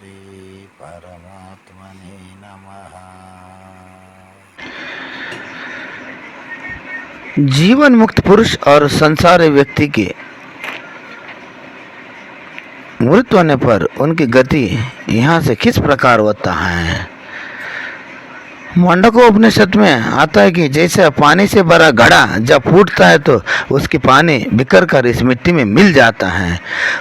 श्री परमात्मने नमः। जीवन मुक्त पुरुष और संसारी व्यक्ति के मृत्यु होने पर उनकी गति यहाँ से किस प्रकार होता है। मुंडको उपनिषद में आता है कि जैसे पानी से भरा घड़ा जब फूटता है तो उसकी पानी बिखर कर इस मिट्टी में मिल जाता है।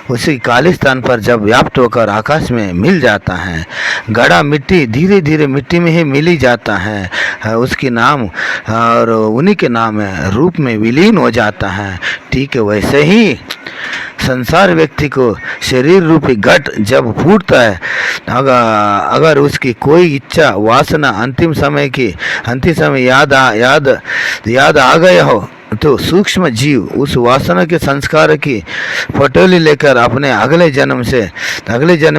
उसी काली स्थान पर जब व्याप्त होकर आकाश में मिल जाता है, घड़ा मिट्टी धीरे धीरे मिट्टी में ही मिल ही जाता है। उसकी नाम और उन्हीं के नाम रूप में विलीन हो जाता है। ठीक है, वैसे ही संसार व्यक्ति को शरीर रूपी घट जब फूटता है, अगर उसकी कोई इच्छा वासना अंतिम समय याद आ गया हो तो सूक्ष्म जीव उस वासना के संस्कार की पटोली लेकर अपने अगले जन्म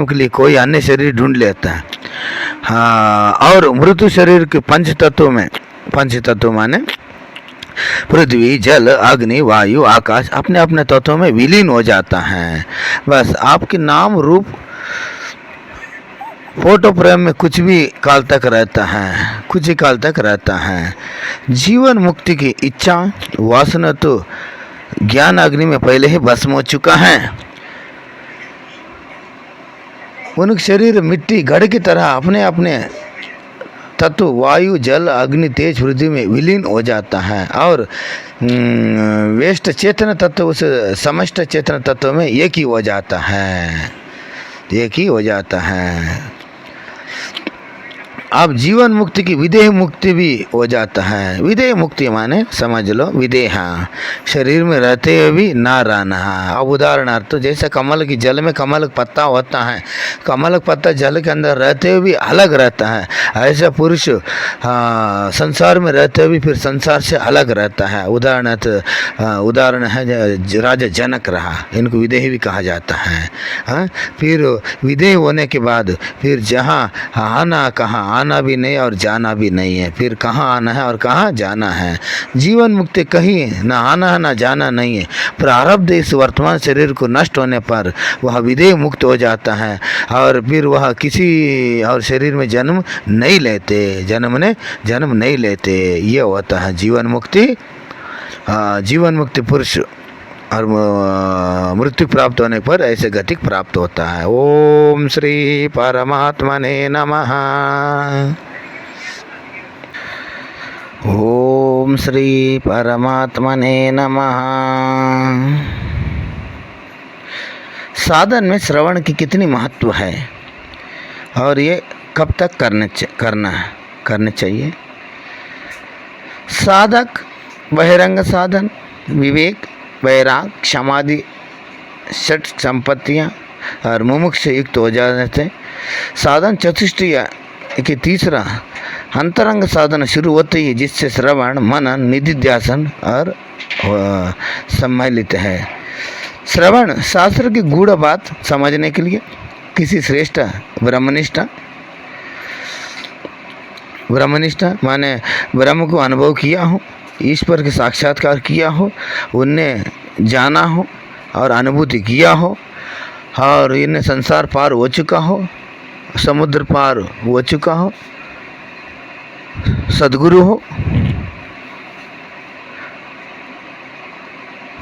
के लिए कोई अन्य शरीर ढूंढ लेता है। हाँ, और मृत्यु शरीर के पंच तत्व माने पृथ्वी, जल, अग्नि, वायु, आकाश अपने अपने तत्वों में विलीन हो जाता है। बस आपके नाम रूप फोटो प्रेम में कुछ ही काल तक रहता है। जीवन मुक्ति की इच्छा वासना तो ज्ञान अग्नि में पहले ही भस्म हो चुका है। उनके शरीर मिट्टी घड़ की तरह अपने अपने तत्व वायु, जल, अग्नि, तेज, पृथ्वी में विलीन हो जाता है और वेष्ट चेतन तत्व उस समष्ट चेतन तत्व में एक ही हो जाता है। अब जीवन मुक्ति की विदेह मुक्ति भी हो जाता है। विदेह मुक्ति माने समझ लो विदेहा, शरीर में रहते हुए भी ना रहना। अब उदाहरणार्थ जैसे कमल की जल में कमल का पत्ता होता है, कमल का पत्ता जल के अंदर रहते हुए भी अलग रहता है। ऐसा पुरुष संसार में रहते हुए भी फिर संसार से अलग रहता है। उदाहरण है राजा जनक रहा, इनको विदेह भी कहा जाता है। फिर विदेह होने के बाद फिर जहाँ आना भी नहीं और जाना भी नहीं है, फिर कहाँ आना है और कहाँ जाना है। जीवन मुक्ति कहीं ना आना है ना जाना नहीं है। प्रारब्ध इस वर्तमान शरीर को नष्ट होने पर वह विदेह मुक्त हो जाता है और फिर वह किसी और शरीर में जन्म नहीं लेते। ये होता है जीवन मुक्ति पुरुष और मृत्यु प्राप्त होने पर ऐसे गति प्राप्त होता है। ओम श्री परमात्मने नमः। ओम श्री परमात्मने नमः। साधन में श्रवण की कितनी महत्व है और ये कब तक करने चाहिए। साधक बहिरंग साधन, विवेक, वैराग, क्षमादि षट संपत्तियाँ और मुमुक्ष से युक्त हो जाने से साधन चतुष्टय के तीसरा अंतरंग साधन शुरू होते ही, जिससे श्रवण, मनन, निधिध्यासन और सम्मिलित है। श्रवण शास्त्र की गूढ़ बात समझने के लिए किसी श्रेष्ठ ब्रह्मनिष्ठ माने ब्रह्म को अनुभव किया हो, ईश्वर के साक्षात्कार किया हो, उनने जाना हो और अनुभूति किया हो और इन्हें संसार पार हो चुका हो, समुद्र पार हो चुका हो, सद्गुरु हो,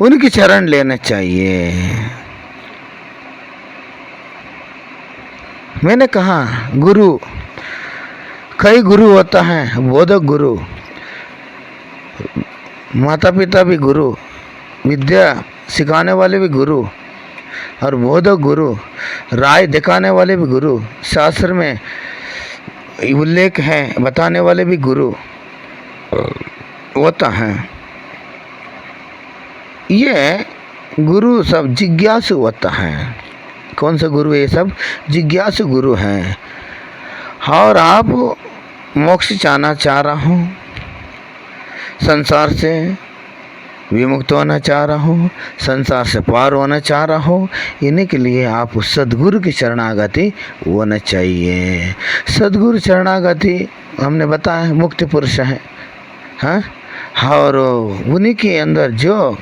उनकी चरण लेना चाहिए। मैंने कहा गुरु, कई गुरु होता है। बोधक गुरु, माता पिता भी गुरु, विद्या सिखाने वाले भी गुरु और बोधक गुरु, राय दिखाने वाले भी गुरु, शास्त्र में उल्लेख है बताने वाले भी गुरु होता है। ये गुरु सब जिज्ञासु होता है। कौन सा गुरु है? ये सब जिज्ञासु गुरु हैं। और आप मोक्ष चाह रहा हूँ, संसार से विमुक्त होना चाह रहा हूँ, संसार से पार होना चाह रहा हूँ, इन्हीं के लिए आप उस सद्गुरु की शरणागति होना चाहिए। सद्गुरु शरणागति हमने बताया मुक्ति पुरुष है। हाँ, और उन्हीं के अंदर जो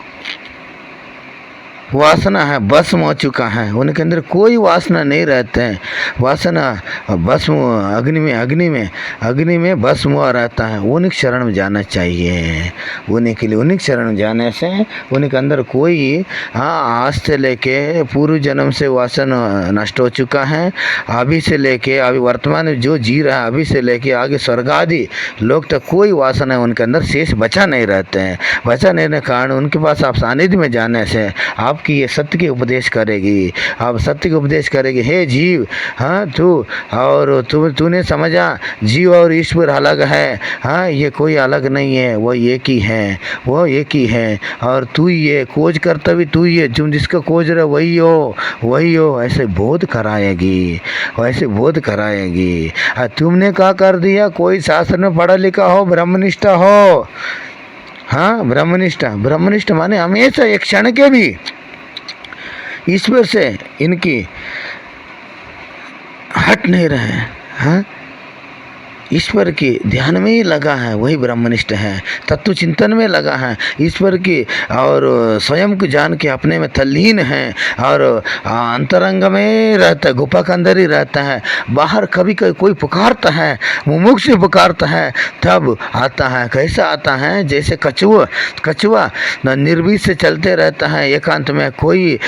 वासना है भस्म हो चुका है, उनके अंदर कोई वासना नहीं रहते हैं। वासना भस्म अग्नि में भस्म हुआ रहता है। उन्हीं के शरण में जाना चाहिए। उन्हीं के लिए उन्हीं के शरण में जाने से उनके अंदर कोई आज से लेके पूर्व जन्म से वासना नष्ट हो चुका है। अभी से लेके अभी वर्तमान में जो जी रहा है, अभी से लेके आगे स्वर्ग आदि लोग तक कोई वासना उनके अंदर शेष बचा नहीं रहते हैं। बचा नहीं रहने के कारण उनके पास आप सानिध्य में जाने से आपकी ये सत्य की उपदेश करेगी। आप सत्य की उपदेश करेगी, हे जीव, हाँ तू और तूने समझा जीव और ईश्वर अलग है। हाँ, ये कोई अलग नहीं है, वो एक ही है, वो एक ही है। और तू ये खोज करता भी तू ही है, तुम जिसका खोज रहे वही हो। ऐसे बोध कराएगी, वैसे बोध कराएगी। तुमने क्या कर दिया? कोई शास्त्र में पढ़ा लिखा हो, ब्रह्मनिष्ठा हो। हाँ, ब्रह्मनिष्ठ माने हमेशा एक क्षण के भी ईश्वर से इनकी हट नहीं रहे। हाँ, ईश्वर के ध्यान में ही लगा है, वही ब्रह्मनिष्ठ है। तत्व चिंतन में लगा है, ईश्वर की और स्वयं को जान के अपने में तल्लीन है और अंतरंग में रहता है, गुफा के अंदर ही रहता है। बाहर कभी कोई पुकारता है, मुमुक्ष पुकारता है, तब आता है। कैसा आता है? जैसे कछुआ निर्भीक से चलते रहता है एकांत में। कोई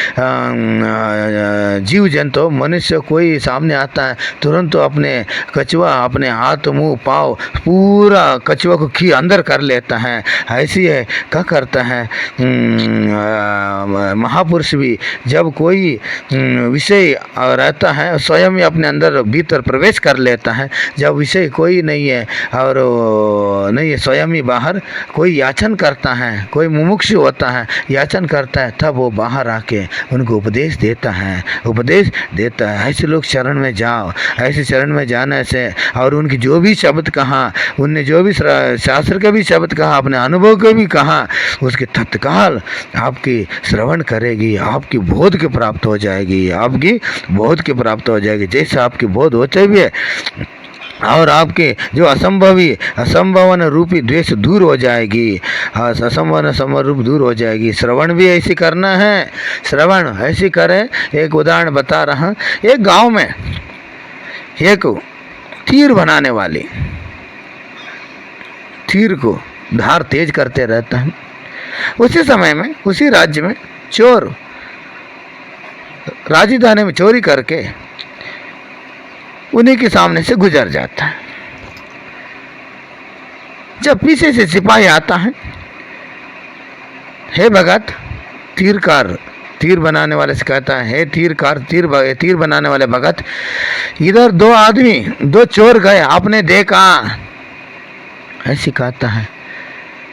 जीव जंतु मनुष्य कोई सामने आता है, तुरंत तो अपने कछुआ अपने हाथ मुंह पाँव पूरा कछुआ को की अंदर कर लेता है। ऐसी है क्या करता है महापुरुष भी, जब कोई विषय रहता है स्वयं ही अपने अंदर भीतर प्रवेश कर लेता है। जब विषय कोई नहीं है और नहीं है, स्वयं ही बाहर कोई याचन करता है, कोई मुमुक्षु होता है याचन करता है, तब वो बाहर आके उनको उपदेश देता है। ऐसे लोग शरण में जाओ। ऐसे शरण में जाने से और उनकी जो भी शब्द कहा, उनने जो भी शास्त्र का भी शब्द कहा, अपने अनुभव को भी कहा, उसके तत्काल आपकी श्रवण करेगी, आपकी बोध के प्राप्त हो जाएगी, आपकी बोध के प्राप्त हो जाएगी। जैसे आपकी बोध होते हुए और आपके जो असंभवन रूपी द्वेष दूर हो जाएगी, असंभवन रूप दूर हो जाएगी। श्रवण भी ऐसे करना है, श्रवण ऐसे करें। एक उदाहरण बता रहा। एक गांव में एक तीर बनाने वाली तीर को धार तेज करते रहता है। उसी समय में उसी राज्य में चोर राजधानी में चोरी करके उन्हीं के सामने से गुजर जाता है। जब पीछे से सिपाही आता है, हे भगत तीर बनाने वाले से कहता है, हे तीर बनाने वाले भगत, इधर दो चोर गए, आपने देखा? ऐसी कहता है।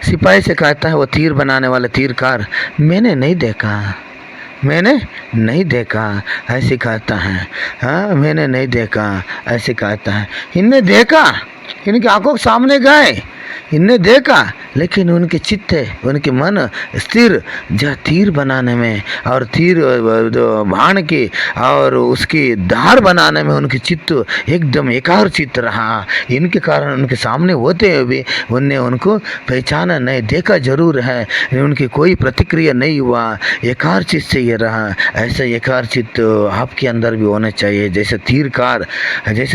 सिपाही से कहता है वो तीर बनाने वाले तीरकार, मैंने नहीं देखा। ऐसे कहता है। हाँ, मैंने नहीं देखा। ऐसे कहता है। इनने देखा, इनकी आंखों के सामने गए, इनने देखा, लेकिन उनके चित्त उनके मन स्थिर तीर बनाने में और तीर बाण की और उसकी धार बनाने में उनके चित्त एकदम एकाग्र चित्त रहा। इनके कारण उनके सामने होते हुए भी उनने उनको पहचाना नहीं, देखा जरूर है, उनकी कोई प्रतिक्रिया नहीं हुआ, एकाग्र चित्त से ये रहा। ऐसा एकाग्र चित्त आपके अंदर भी होना चाहिए। जैसे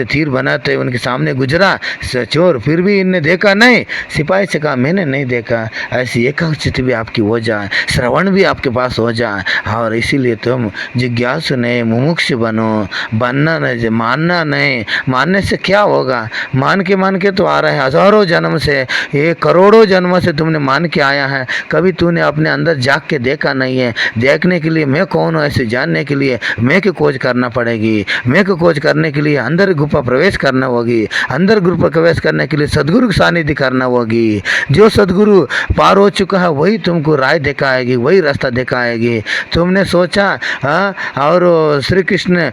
तीर बनाते उनके सामने गुजरा चोर, फिर भी इनने देखा नहीं, सिपाही से कहा मैंने नहीं देखा। ऐसी एकाग्रचित्त भी आपकी हो जाए, श्रवण भी आपके पास हो जाए। और इसीलिए तुम जिज्ञासु नहीं, मुमुक्ष बनो। बनना नहीं, मानना नहीं। मानने से क्या होगा? मान के तो आ रहा है हजारों जन्म से, ये करोड़ों जन्मों से तुमने मान के आया है। कभी तूने अपने अंदर जाग के देखा नहीं है। देखने के लिए मैं कौन हूँ ऐसे जानने के लिए मैं की खोज करना पड़ेगी। मैं की खोज करने के लिए अंदर गुफा प्रवेश करना होगी। अंदर गुफा प्रवेश करने के लिए सदगुरु की सानिध्य करना होगी। जो सदगुरु पार हो चुका है वही तुमको राय दिखाएगी, वही रास्ता दिखाएगी। तुमने सोचा और श्री कृष्ण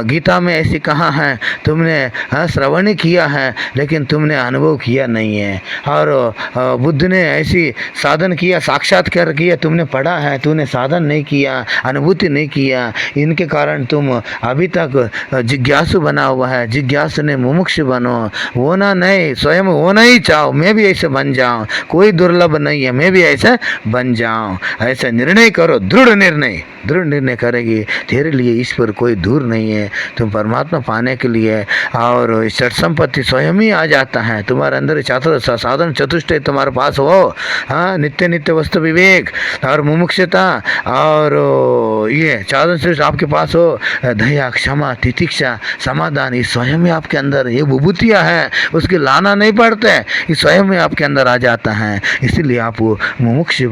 गीता में ऐसी कहा है, तुमने श्रवण किया है लेकिन तुमने अनुभव किया नहीं है। और बुद्ध ने ऐसी साधन किया, साक्षात्कार किया, तुमने पढ़ा है, तूने साधन नहीं किया, अनुभूति नहीं किया। इनके कारण तुम अभी तक जिज्ञासु बना हुआ है। जिज्ञासु ने मुमुक्षु बनो, होना नहीं, स्वयं होना ही चाहो। जाओ, मैं भी ऐसे बन जाऊं, कोई दुर्लभ नहीं है, मैं भी ऐसे बन जाऊं। ऐसा निर्णय करो, दृढ़ निर्णय करेगी, तेरे लिए ईश्वर कोई दूर नहीं है। तुम परमात्मा पाने के लिए और षट संपत्ति स्वयं ही आ जाता है। तुम्हारे अंदर साधन चतुष्टय तुम्हारे पास हो, हाँ, नित्य नित्य वस्तु विवेक और मुमुक्षता और ये साधन श्रेष्ठ आपके पास हो, दया, क्षमा, तितिक्षा, समाधान, ये स्वयं में आपके अंदर ये विभूतियाँ है, उसके लाना नहीं पड़ता है, ये स्वयं में आपके अंदर आ जाता है। इसलिए आप मुमुक्षु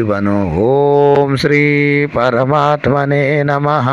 बनो। ओम श्री परमात्मने नमः।